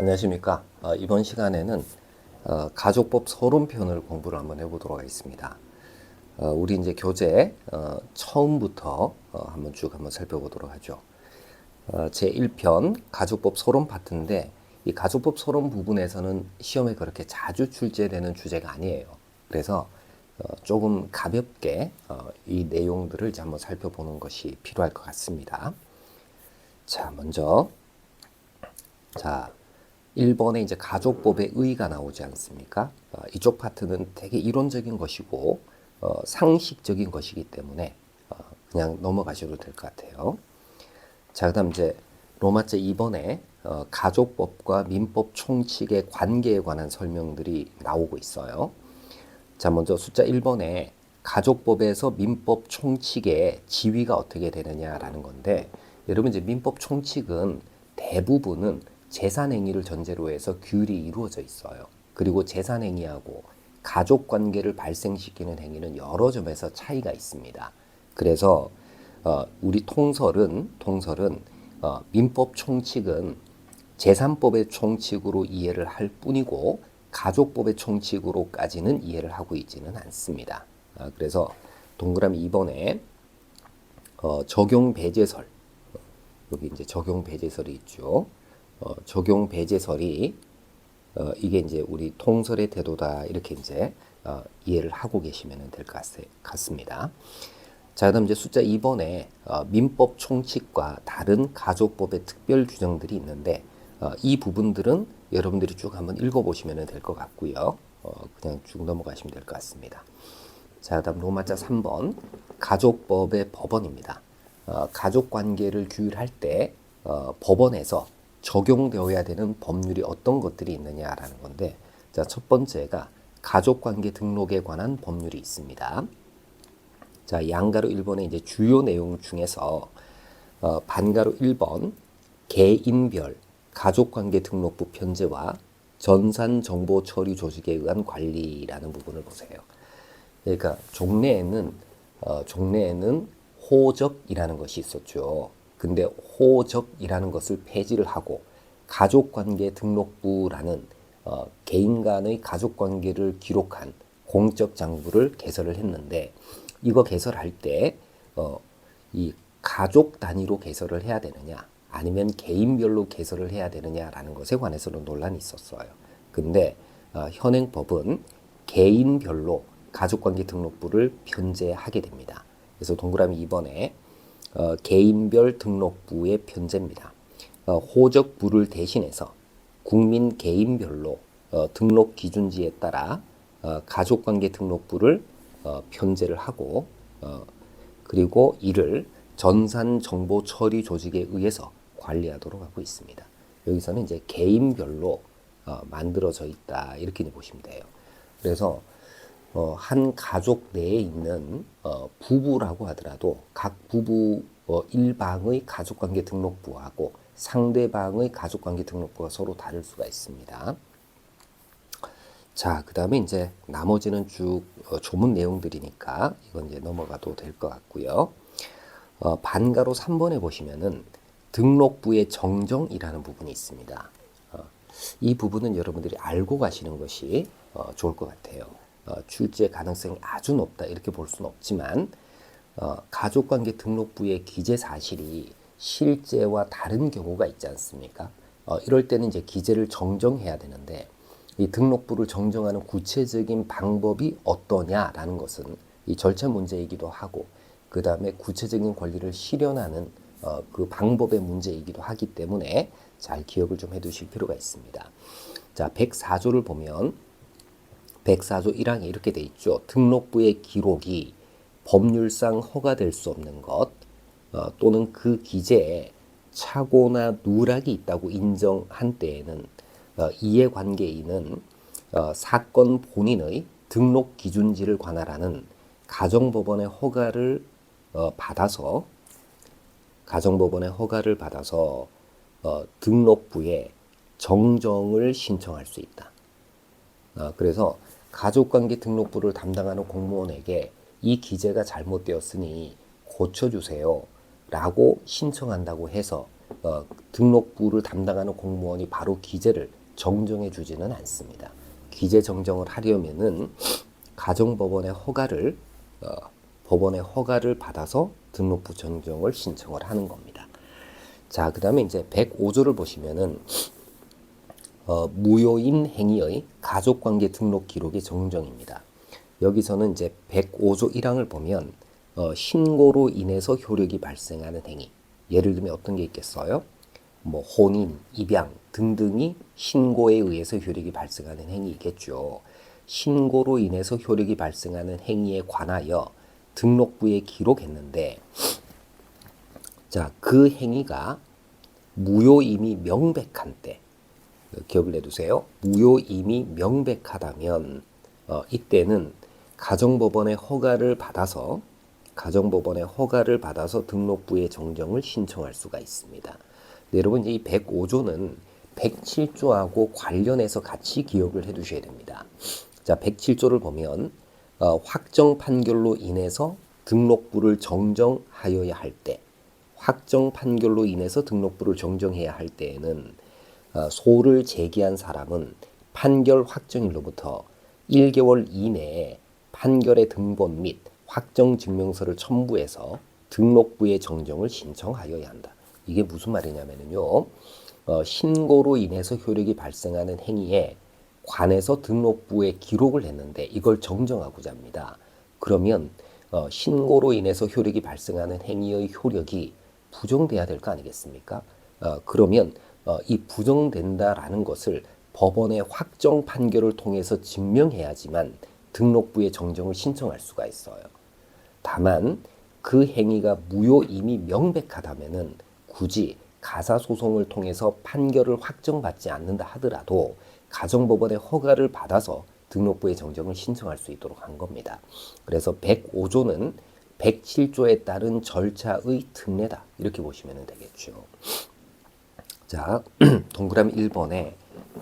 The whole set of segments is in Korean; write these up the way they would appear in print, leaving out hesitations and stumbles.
안녕하십니까. 이번 시간에는 가족법 서론편을 공부를 한번 해보도록 하겠습니다. 우리 이제 교재 처음부터 한번 쭉 한번 살펴보도록 하죠. 제1편 가족법 서론 파트인데 이 가족법 서론 부분에서는 시험에 그렇게 자주 출제되는 주제가 아니에요. 그래서 조금 가볍게 이 내용들을 이제 한번 살펴보는 것이 필요할 것 같습니다. 자, 먼저 1번에 이제 가족법의 의의가 나오지 않습니까? 이쪽 파트는 되게 이론적인 것이고 상식적인 것이기 때문에 그냥 넘어가셔도 될 것 같아요. 자, 그다음 이제 로마제 2번에 가족법과 민법 총칙의 관계에 관한 설명들이 나오고 있어요. 자, 먼저 숫자 1번에 가족법에서 민법 총칙의 지위가 어떻게 되느냐라는 건데, 여러분 이제 민법 총칙은 대부분은 재산행위를 전제로 해서 규율이 이루어져 있어요. 그리고 재산행위하고 가족관계를 발생시키는 행위는 여러 점에서 차이가 있습니다. 그래서 우리 통설은 민법 총칙은 재산법의 총칙으로 이해를 할 뿐이고 가족법의 총칙으로까지는 이해를 하고 있지는 않습니다. 그래서 동그라미 2번에 적용 배제설, 여기 이제 적용 배제설이 있죠. 적용 배제설이 이게 이제 우리 통설의 태도다, 이렇게 이제 이해를 하고 계시면 될 것 같습니다. 자, 그다음 이제 숫자 2번에 민법 총칙과 다른 가족법의 특별 규정들이 있는데 이 부분들은 여러분들이 쭉 한번 읽어보시면 될 것 같고요. 그냥 쭉 넘어가시면 될 것 같습니다. 자, 그다음 로마자 3번 가족법의 법원입니다. 가족관계를 규율할 때 법원에서 적용되어야 되는 법률이 어떤 것들이 있느냐라는 건데, 자, 첫 번째가 가족관계 등록에 관한 법률이 있습니다. 자, 양가로 1번의 이제 주요 내용 중에서 반가로 1번 개인별 가족관계 등록부 편제와 전산 정보 처리 조직에 의한 관리라는 부분을 보세요. 그러니까 종래에는 호적이라는 것이 있었죠. 근데 호적이라는 것을 폐지를 하고 가족관계 등록부라는 개인 간의 가족관계를 기록한 공적 장부를 개설을 했는데, 이거 개설할 때 이 가족 단위로 개설을 해야 되느냐 아니면 개인별로 개설을 해야 되느냐라는 것에 관해서는 논란이 있었어요. 근데 현행법은 개인별로 가족관계 등록부를 편제하게 됩니다. 그래서 동그라미 2번에 개인별 등록부의 편제입니다. 호적부를 대신해서 국민 개인별로 등록 기준지에 따라 가족관계 등록부를 편제를 하고 그리고 이를 전산 정보 처리 조직에 의해서 관리하도록 하고 있습니다. 여기서는 이제 개인별로 만들어져 있다, 이렇게 보시면 돼요. 그래서 한 가족 내에 있는 부부라고 하더라도 각 부부 일방의 가족관계 등록부하고 상대방의 가족관계 등록부가 서로 다를 수가 있습니다. 자, 그 다음에 이제 나머지는 쭉 조문 내용들이니까 이건 이제 넘어가도 될 것 같고요. 반가로 3번에 보시면은 등록부의 정정이라는 부분이 있습니다. 이 부분은 여러분들이 알고 가시는 것이 좋을 것 같아요. 출제 가능성이 아주 높다, 이렇게 볼 수는 없지만 가족관계 등록부의 기재 사실이 실제와 다른 경우가 있지 않습니까? 이럴 때는 이제 기재를 정정해야 되는데, 이 등록부를 정정하는 구체적인 방법이 어떠냐라는 것은 이 절차 문제이기도 하고, 그 다음에 구체적인 권리를 실현하는 그 방법의 문제이기도 하기 때문에 잘 기억을 좀 해두실 필요가 있습니다. 자, 104조를 보면 104조 1항에 이렇게 돼 있죠. 등록부의 기록이 법률상 허가될 수 없는 것 또는 그 기재에 착오나 누락이 있다고 인정한 때에는 이해관계인은 사건 본인의 등록 기준지를 관할하는 가정법원의 허가를 받아서 등록부에 정정을 신청할 수 있다. 그래서 가족관계 등록부를 담당하는 공무원에게 이 기재가 잘못되었으니 고쳐주세요 라고 신청한다고 해서 등록부를 담당하는 공무원이 바로 기재를 정정해 주지는 않습니다. 기재 정정을 하려면은 가정법원의 허가를 법원의 허가를 받아서 등록부 정정을 신청을 하는 겁니다. 자, 그다음에 이제 105조를 보시면은 무효인 행위의 가족관계 등록 기록의 정정입니다. 여기서는 이제 105조 1항을 보면 신고로 인해서 효력이 발생하는 행위. 예를 들면 어떤 게 있겠어요? 뭐 혼인, 입양 등등이 신고에 의해서 효력이 발생하는 행위이겠죠. 신고로 인해서 효력이 발생하는 행위에 관하여 등록부에 기록했는데, 자, 그 행위가 무효임이 명백한 때, 기억을 해두세요. 무효임이 명백하다면 이때는 가정법원의 허가를 받아서 등록부의 정정을 신청할 수가 있습니다. 네, 여러분 이 105조는 107조하고 관련해서 같이 기억을 해두셔야 됩니다. 자, 107조를 보면 확정 판결로 인해서 등록부를 정정하여야 할 때, 확정 판결로 인해서 등록부를 정정해야 할 때에는 소를 제기한 사람은 판결 확정일로부터 1개월 이내에 판결의 등본 및 확정 증명서를 첨부해서 등록부의 정정을 신청하여야 한다. 이게 무슨 말이냐면요, 신고로 인해서 효력이 발생하는 행위에 관해서 등록부에 기록을 했는데 이걸 정정하고자 합니다. 그러면 신고로 인해서 효력이 발생하는 행위의 효력이 부정돼야 될 거 아니겠습니까? 그러면 이 부정된다라는 것을 법원의 확정 판결을 통해서 증명해야지만 등록부의 정정을 신청할 수가 있어요. 다만 그 행위가 무효임이 명백하다면은 굳이 가사소송을 통해서 판결을 확정받지 않는다 하더라도 가정법원의 허가를 받아서 등록부의 정정을 신청할 수 있도록 한 겁니다. 그래서 105조는 107조에 따른 절차의 특례다. 이렇게 보시면 되겠죠. 자, 동그라미 1번에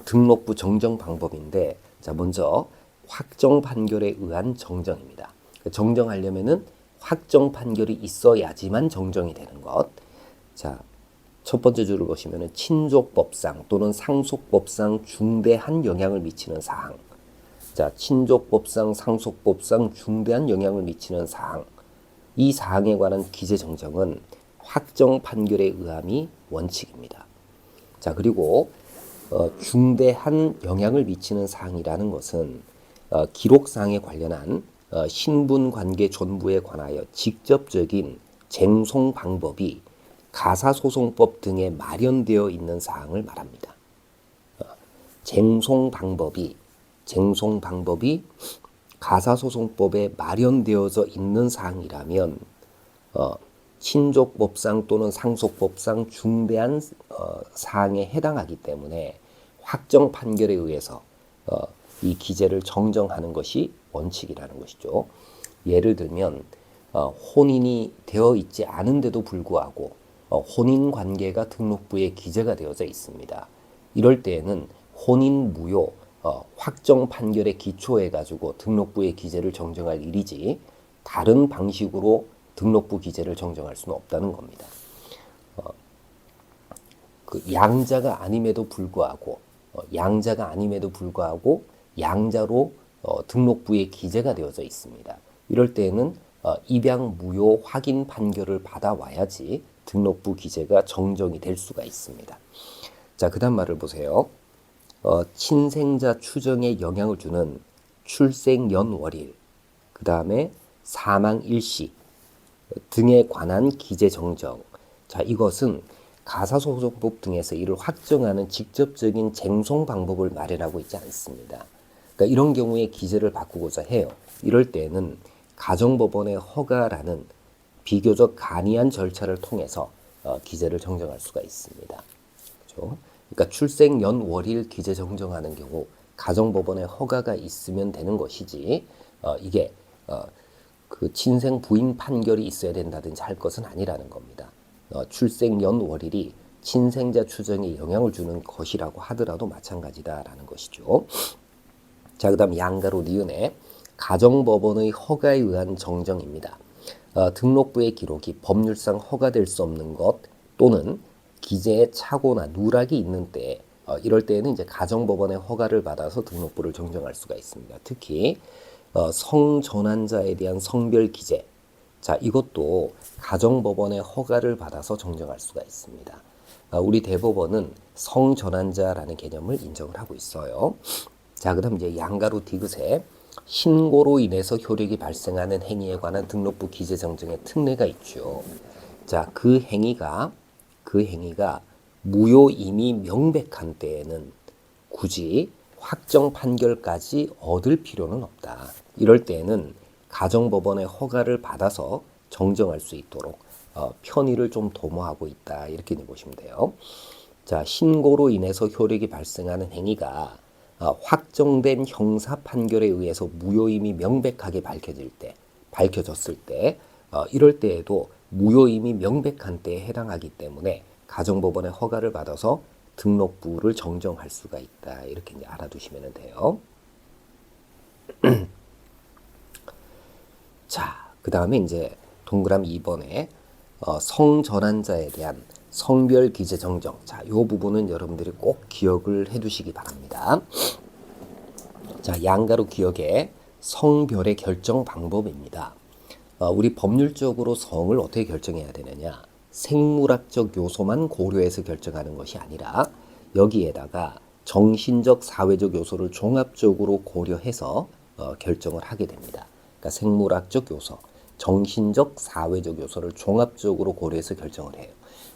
등록부 정정 방법인데, 자, 먼저 확정 판결에 의한 정정입니다. 정정하려면은 확정 판결이 있어야지만 정정이 되는 것. 자, 첫 번째 줄을 보시면은 친족법상 또는 상속법상 중대한 영향을 미치는 사항. 자, 친족법상, 상속법상 중대한 영향을 미치는 사항. 이 사항에 관한 기재 정정은 확정 판결에 의함이 원칙입니다. 자, 그리고 중대한 영향을 미치는 사항이라는 것은 기록상에 관련한 신분관계 존부에 관하여 직접적인 쟁송 방법이 가사소송법 등에 마련되어 있는 사항을 말합니다. 쟁송 방법이 가사소송법에 마련되어져 있는 사항이라면 친족법상 또는 상속법상 중대한 사항에 해당하기 때문에 확정 판결에 의해서 이 기재를 정정하는 것이 원칙이라는 것이죠. 예를 들면 혼인이 되어 있지 않은데도 불구하고 혼인 관계가 등록부에 기재가 되어져 있습니다. 이럴 때에는 혼인 무효 확정 판결에 기초해 가지고 등록부의 기재를 정정할 일이지 다른 방식으로 등록부 기재를 정정할 수는 없다는 겁니다. 그 양자가 아님에도 불구하고 양자로 등록부에 기재가 되어져 있습니다. 이럴 때에는 입양 무효 확인 판결을 받아와야지 등록부 기재가 정정이 될 수가 있습니다. 자, 그 다음 말을 보세요. 친생자 추정에 영향을 주는 출생연월일, 그 다음에 사망일시 등에 관한 기재 정정. 자, 이것은 가사소송법 등에서 이를 확정하는 직접적인 쟁송 방법을 마련하고 있지 않습니다. 그러니까 이런 경우에 기재를 바꾸고자 해요. 이럴 때는 가정법원의 허가라는 비교적 간이한 절차를 통해서 기재를 정정할 수가 있습니다. 그렇죠? 그러니까 출생연월일 기재 정정하는 경우 가정법원의 허가가 있으면 되는 것이지 이게 그 친생 부인 판결이 있어야 된다든지 할 것은 아니라는 겁니다. 출생연월일이 친생자 추정에 영향을 주는 것이라고 하더라도 마찬가지다라는 것이죠. 자, 그 다음 양가로 니은에 가정법원의 허가에 의한 정정입니다. 등록부의 기록이 법률상 허가될 수 없는 것 또는 기재에 착오나 누락이 있는 때 이럴 때에는 이제 가정법원의 허가를 받아서 등록부를 정정할 수가 있습니다. 특히 성전환자에 대한 성별 기재, 자 이것도 가정법원의 허가를 받아서 정정할 수가 있습니다. 우리 대법원은 성전환자라는 개념을 인정을 하고 있어요. 자 그다음 이제 양가로 디귿에 신고로 인해서 효력이 발생하는 행위에 관한 등록부 기재 정정의 특례가 있죠. 자 그 행위가 무효임이 명백한 때에는 굳이 확정 판결까지 얻을 필요는 없다. 이럴 때에는 가정법원의 허가를 받아서 정정할 수 있도록 편의를 좀 도모하고 있다. 이렇게 보시면 돼요. 자, 신고로 인해서 효력이 발생하는 행위가 확정된 형사 판결에 의해서 무효임이 명백하게 밝혀졌을 때 이럴 때에도 무효임이 명백한 때에 해당하기 때문에 가정법원의 허가를 받아서 등록부를 정정할 수가 있다. 이렇게 이제 알아두시면 돼요. 자, 그 다음에 이제 동그라미 2번에 성전환자에 대한 성별 기재 정정. 자, 이 부분은 여러분들이 꼭 기억을 해두시기 바랍니다. 자, 양가로 기억의 성별의 결정 방법입니다. 우리 법률적으로 성을 어떻게 결정해야 되느냐? 생물학적 요소만 고려해서 결정하는 것이 아니라 여기에다가 정신적, 사회적 요소를 종합적으로 고려해서 결정을 하게 됩니다. 그러니까 생물학적 요소, 정신적, 사회적 요소를 종합적으로 고려해서 결정을 해요.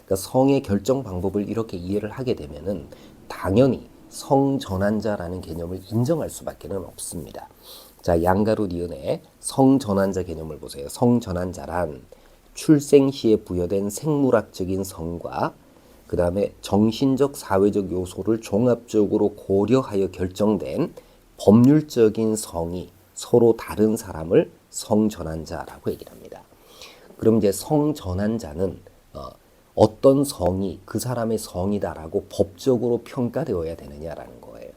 그러니까 성의 결정 방법을 이렇게 이해를 하게 되면은 당연히 성전환자라는 개념을 인정할 수밖에 없습니다. 자, 양가로 니은의 성전환자 개념을 보세요. 성전환자란 출생 시에 부여된 생물학적인 성과 그 다음에 정신적, 사회적 요소를 종합적으로 고려하여 결정된 법률적인 성이 서로 다른 사람을 성전환자라고 얘기를 합니다. 그럼 이제 성전환자는 어떤 성이 그 사람의 성이다라고 법적으로 평가되어야 되느냐라는 거예요.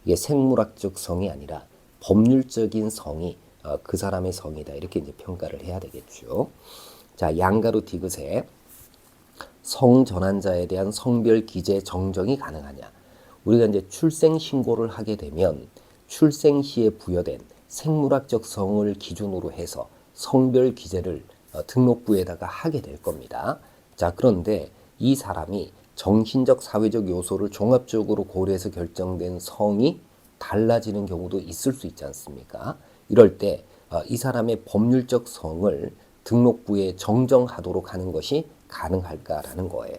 이게 생물학적 성이 아니라 법률적인 성이 그 사람의 성이다 이렇게 이제 평가를 해야 되겠죠. 자, 양가로 디귿에 성전환자에 대한 성별 기재 정정이 가능하냐? 우리가 이제 출생 신고를 하게 되면 출생 시에 부여된 생물학적 성을 기준으로 해서 성별 기재를 등록부에다가 하게 될 겁니다. 자, 그런데 이 사람이 정신적, 사회적 요소를 종합적으로 고려해서 결정된 성이 달라지는 경우도 있을 수 있지 않습니까? 이럴 때 이 사람의 법률적 성을 등록부에 정정하도록 하는 것이 가능할까라는 거예요.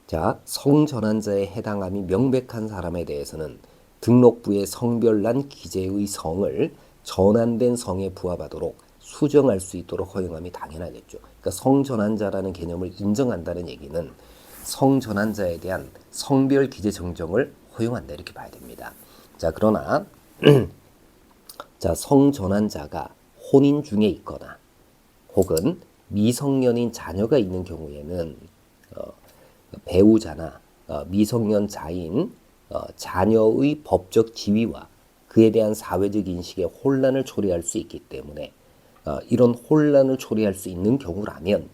자, 성전환자에 해당함이 명백한 사람에 대해서는 등록부의 성별란 기재의 성을 전환된 성에 부합하도록 수정할 수 있도록 허용함이 당연하겠죠. 그러니까 성전환자라는 개념을 인정한다는 얘기는 성전환자에 대한 성별 기재 정정을 허용한다 이렇게 봐야 됩니다. 자, 그러나 자, 성전환자가 혼인 중에 있거나 혹은 미성년인 자녀가 있는 경우에는 배우자나 미성년 자인 자녀의 법적 지위와 그에 대한 사회적 인식에 혼란을 초래할 수 있기 때문에 이런 혼란을 초래할 수 있는 경우라면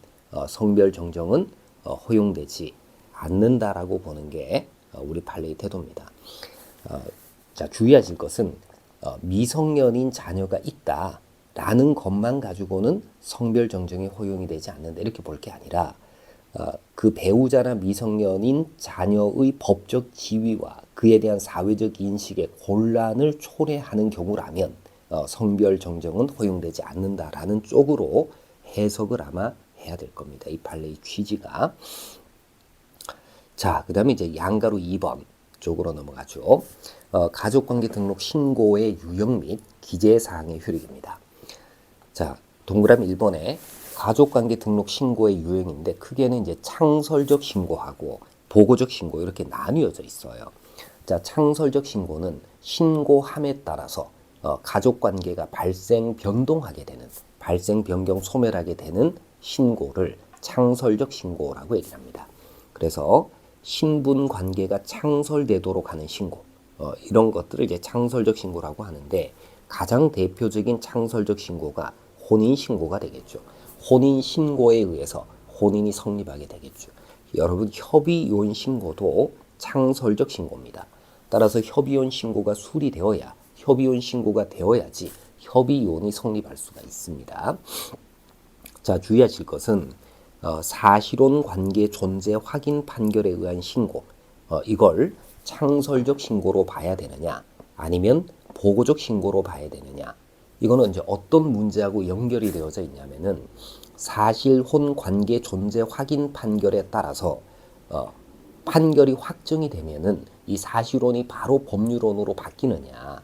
성별 정정은 허용되지 않는다라고 보는 게 우리 판례의 태도입니다. 자, 주의하실 것은 미성년인 자녀가 있다라는 것만 가지고는 성별 정정이 허용이 되지 않는다 이렇게 볼 게 아니라 그 배우자나 미성년인 자녀의 법적 지위와 그에 대한 사회적 인식에 혼란을 초래하는 경우라면 성별 정정은 허용되지 않는다라는 쪽으로 해석을 아마 해야 될 겁니다. 이 판례의 취지가. 자, 그 다음에 이제 양가로 2번 쪽으로 넘어가죠. 가족관계 등록 신고의 유형 및 기재 사항의 효력입니다. 자, 동그라미 1번에 가족관계 등록 신고의 유형인데 크게는 이제 창설적 신고하고 보고적 신고 이렇게 나뉘어져 있어요. 자, 창설적 신고는 신고함에 따라서 가족관계가 발생 변동하게 되는 발생 변경 소멸하게 되는 신고를 창설적 신고라고 얘기합니다. 그래서 신분 관계가 창설되도록 하는 신고 이런 것들을 이제 창설적 신고라고 하는데 가장 대표적인 창설적 신고가 혼인 신고가 되겠죠. 혼인 신고에 의해서 혼인이 성립하게 되겠죠. 여러분 협의이혼 신고도 창설적 신고입니다. 따라서 협의이혼 신고가 수리되어야 협의이혼 신고가 되어야지 협의이혼이 성립할 수가 있습니다. 자, 주의하실 것은 사실혼 관계 존재 확인 판결에 의한 신고 이걸 창설적 신고로 봐야 되느냐 아니면 보고적 신고로 봐야 되느냐 이거는 이제 어떤 문제하고 연결이 되어져 있냐면은 사실혼 관계 존재 확인 판결에 따라서 판결이 확정이 되면은 이 사실혼이 바로 법률혼으로 바뀌느냐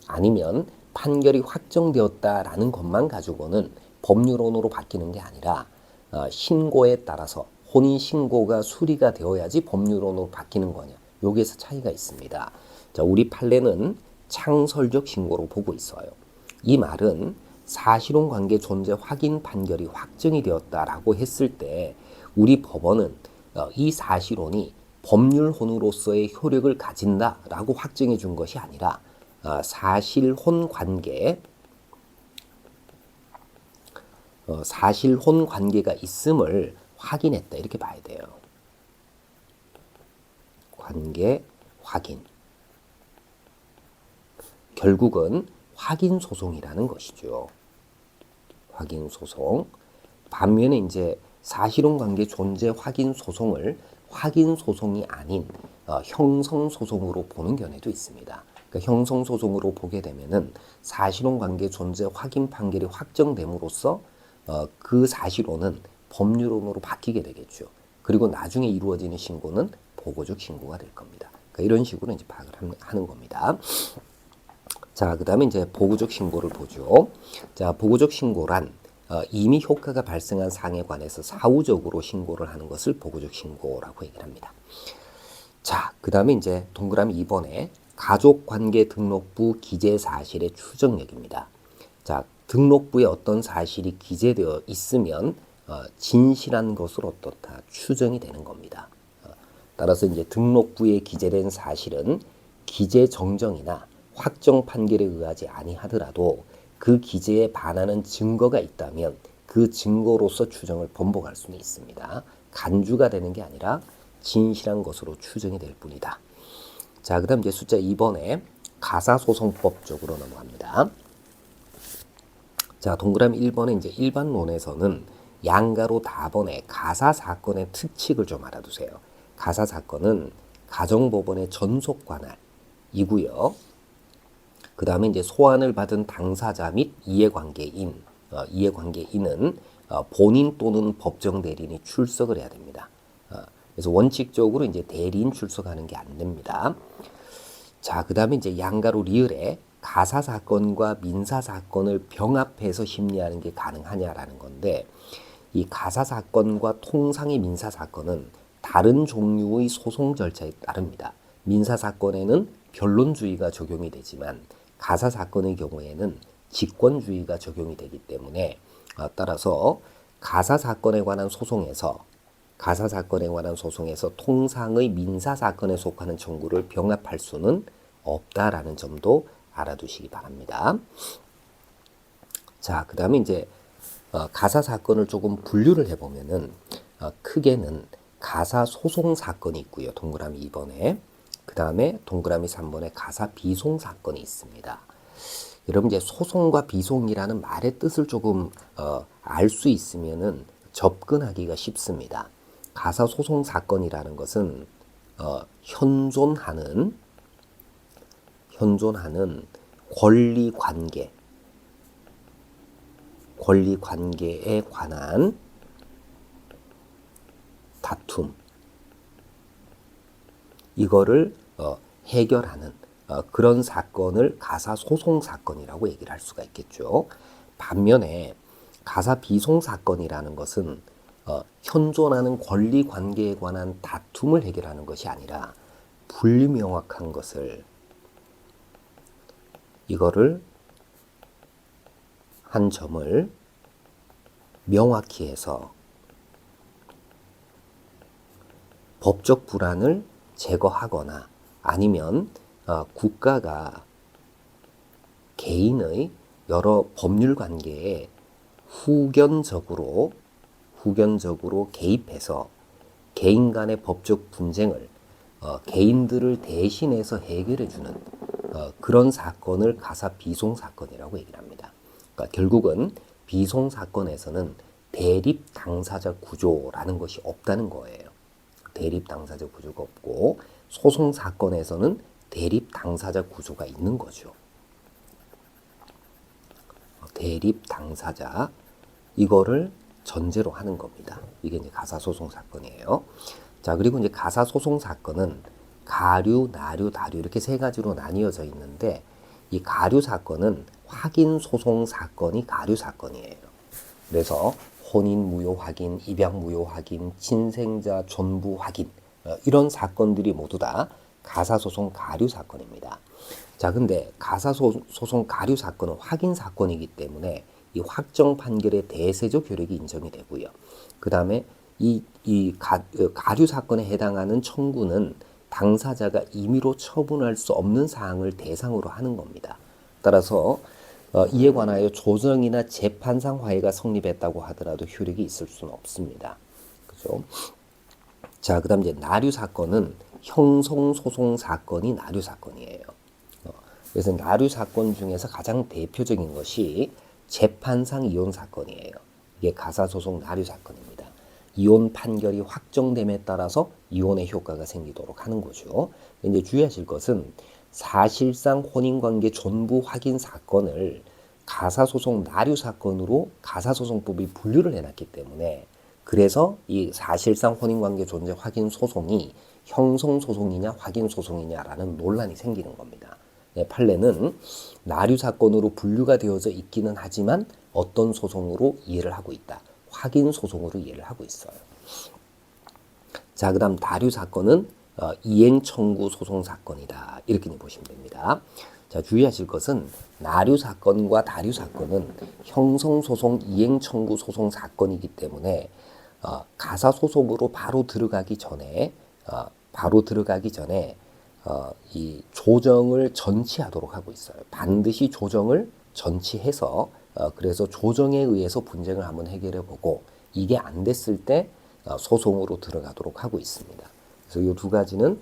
아니면 판결이 확정되었다라는 것만 가지고는 법률혼으로 바뀌는 게 아니라 신고에 따라서 혼인신고가 수리가 되어야지 법률혼으로 바뀌는 거냐 여기에서 차이가 있습니다. 자, 우리 판례는 창설적 신고로 보고 있어요. 이 말은 사실혼 관계 존재 확인 판결이 확정이 되었다라고 했을 때 우리 법원은 이 사실혼이 법률혼으로서의 효력을 가진다라고 확정해 준 것이 아니라 사실혼 관계가 있음을 확인했다 이렇게 봐야 돼요. 관계 확인. 결국은 확인 소송이라는 것이죠. 확인 소송. 반면에 이제 사실혼 관계 존재 확인 소송을 확인 소송이 아닌 형성 소송으로 보는 견해도 있습니다. 그러니까 형성 소송으로 보게 되면은 사실혼 관계 존재 확인 판결이 확정됨으로써 그 사실혼은 법률혼으로 바뀌게 되겠죠. 그리고 나중에 이루어지는 신고는 보고적 신고가 될 겁니다. 그러니까 이런 식으로 이제 파악을 하는 겁니다. 자, 그 다음에 이제 보고적 신고를 보죠. 자, 보고적 신고란 이미 효과가 발생한 사항에 관해서 사후적으로 신고를 하는 것을 보고적 신고라고 얘기를 합니다. 자, 그 다음에 이제 동그라미 2번에 가족관계 등록부 기재 사실의 추정력입니다. 자, 등록부에 어떤 사실이 기재되어 있으면 진실한 것으로 어떻다 추정이 되는 겁니다. 따라서 이제 등록부에 기재된 사실은 기재 정정이나 확정 판결에 의하지 아니하더라도 그 기재에 반하는 증거가 있다면 그 증거로서 추정을 번복할 수는 있습니다. 간주가 되는 게 아니라 진실한 것으로 추정이 될 뿐이다. 자, 그 다음 이제 숫자 2번에 가사소송법 쪽으로 넘어갑니다. 자, 동그라미 1번에 이제 일반론에서는 양가로 다번에 가사사건의 특칙을 좀 알아두세요. 가사사건은 가정법원의 전속 관할이고요. 그 다음에 이제 소환을 받은 당사자 및 이해관계인은 본인 또는 법정 대리인이 출석을 해야 됩니다. 그래서 원칙적으로 이제 대리인 출석하는 게 안 됩니다. 자, 그 다음에 이제 양가로 리을에 가사 사건과 민사 사건을 병합해서 심리하는 게 가능하냐라는 건데, 이 가사 사건과 통상의 민사 사건은 다른 종류의 소송 절차에 따릅니다. 민사 사건에는 변론주의가 적용이 되지만 가사 사건의 경우에는 직권주의가 적용이 되기 때문에 따라서 가사 사건에 관한 소송에서 통상의 민사 사건에 속하는 청구를 병합할 수는 없다라는 점도 알아두시기 바랍니다. 자, 그 다음에 이제 가사 사건을 조금 분류를 해보면은 크게는 가사 소송 사건이 있고요. 동그라미 2번에. 그 다음에 동그라미 3번에 가사 비송 사건이 있습니다. 여러분 이제 소송과 비송이라는 말의 뜻을 조금 알 수 있으면은 접근하기가 쉽습니다. 가사 소송 사건이라는 것은 현존하는 권리 관계에 관한 다툼, 이거를 해결하는 그런 사건을 가사 소송 사건이라고 얘기를 할 수가 있겠죠. 반면에 가사 비송 사건이라는 것은 현존하는 권리 관계에 관한 다툼을 해결하는 것이 아니라 불명확한 것을, 이거를 한 점을 명확히 해서 법적 불안을 제거하거나 아니면 국가가 개인의 여러 법률 관계에 후견적으로 개입해서 개인 간의 법적 분쟁을 개인들을 대신해서 해결해주는 그런 사건을 가사 비송 사건이라고 얘기를 합니다. 그러니까 결국은 비송 사건에서는 대립 당사자 구조라는 것이 없다는 거예요. 대립 당사자 구조가 없고 소송 사건에서는 대립 당사자 구조가 있는 거죠. 대립 당사자 이거를 전제로 하는 겁니다. 이게 이제 가사소송 사건이에요. 자, 그리고 이제 가사소송 사건은 가류, 나류, 다류 이렇게 세 가지로 나뉘어져 있는데 이 가류 사건은 확인 소송 사건이 가류 사건이에요. 그래서 혼인 무효 확인, 입양 무효 확인, 친생자 존부 확인 이런 사건들이 모두 다 가사소송 가류 사건입니다. 자, 근데 가사소송 가류 사건은 확인 사건이기 때문에 이 확정 판결의 대세적 효력이 인정이 되고요. 그 다음에 가류 사건에 해당하는 청구는 당사자가 임의로 처분할 수 없는 사항을 대상으로 하는 겁니다. 따라서 이에 관하여 조정이나 재판상 화해가 성립했다고 하더라도 효력이 있을 수는 없습니다. 그죠? 자, 그다음 이제 나류 사건은 형성소송 사건이 나류 사건이에요. 그래서 나류 사건 중에서 가장 대표적인 것이 재판상 이혼 사건이에요. 이게 가사소송 나류 사건입니다. 이혼 판결이 확정됨에 따라서 이혼의 효과가 생기도록 하는 거죠. 이제 주의하실 것은 사실상 혼인관계 존부 확인 사건을 가사소송 나류 사건으로 가사소송법이 분류를 해놨기 때문에 그래서 이 사실상 혼인관계 존재 확인 소송이 형성소송이냐 확인소송이냐라는 논란이 생기는 겁니다. 판례는 나류 사건으로 분류가 되어져 있기는 하지만 어떤 소송으로 이해를 하고 있다. 확인 소송으로 이해를 하고 있어요. 자, 그 다음 다류 사건은 이행 청구 소송 사건이다. 이렇게 보시면 됩니다. 자, 주의하실 것은 나류 사건과 다류 사건은 형성 소송, 이행 청구 소송 사건이기 때문에 가사 소송으로 바로 들어가기 전에 이 조정을 전치하도록 하고 있어요. 반드시 조정을 전치해서 그래서 조정에 의해서 분쟁을 한번 해결해 보고 이게 안 됐을 때 소송으로 들어가도록 하고 있습니다. 그래서 이 두 가지는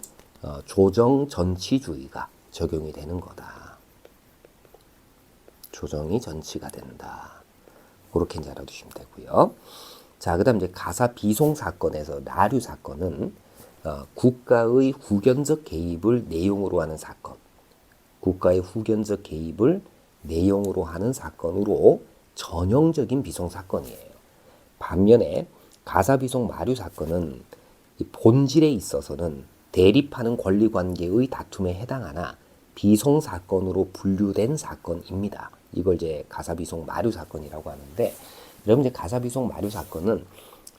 조정 전치주의가 적용이 되는 거다. 조정이 전치가 된다. 그렇게 이제 알아두시면 되고요. 자, 그다음 이제 가사 비송 사건에서 나류 사건은 국가의 후견적 개입을 내용으로 하는 사건. 국가의 후견적 개입을 내용으로 하는 사건으로 전형적인 비송 사건이에요. 반면에 가사 비송 마류 사건은 본질에 있어서는 대립하는 권리 관계의 다툼에 해당하나 비송 사건으로 분류된 사건입니다. 이걸 이제 가사 비송 마류 사건이라고 하는데, 여러분 이제 가사 비송 마류 사건은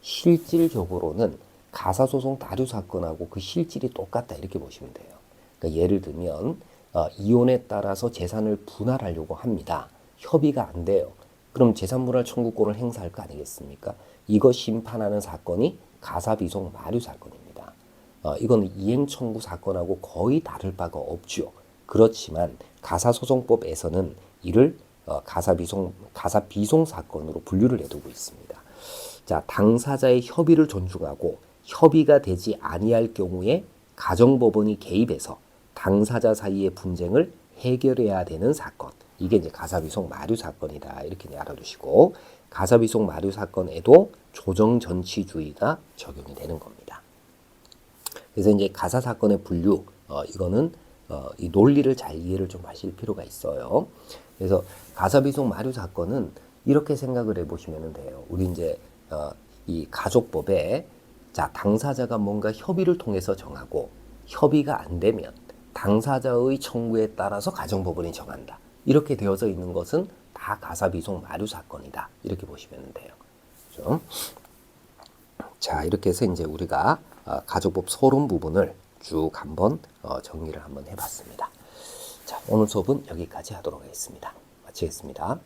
실질적으로는 가사 소송 다류 사건하고 그 실질이 똑같다 이렇게 보시면 돼요. 그러니까 예를 들면 이혼에 따라서 재산을 분할하려고 합니다. 협의가 안 돼요. 그럼 재산분할 청구권을 행사할 거 아니겠습니까? 이거 심판하는 사건이 가사비송 마류 사건입니다. 이건 이행 청구 사건하고 거의 다를 바가 없죠. 그렇지만 가사소송법에서는 이를 가사비송 사건으로 분류를 해두고 있습니다. 자, 당사자의 협의를 존중하고 협의가 되지 아니할 경우에 가정법원이 개입해서 당사자 사이의 분쟁을 해결해야 되는 사건. 이게 이제 가사비송 마류 사건이다. 이렇게 알아두시고 가사비송 마류 사건에도 조정 전치주의가 적용이 되는 겁니다. 그래서 이제 가사 사건의 분류 이거는 이 논리를 잘 이해를 좀 하실 필요가 있어요. 그래서 가사비송 마류 사건은 이렇게 생각을 해보시면 돼요. 우리 이제 이 가족법에 자, 당사자가 뭔가 협의를 통해서 정하고 협의가 안 되면 당사자의 청구에 따라서 가정법원이 정한다. 이렇게 되어져 있는 것은 다 가사비송 마류 사건이다. 이렇게 보시면 돼요. 그렇죠? 자, 이렇게 해서 이제 우리가 가족법 서론 부분을 쭉 한번 정리를 한번 해봤습니다. 자, 오늘 수업은 여기까지 하도록 하겠습니다. 마치겠습니다.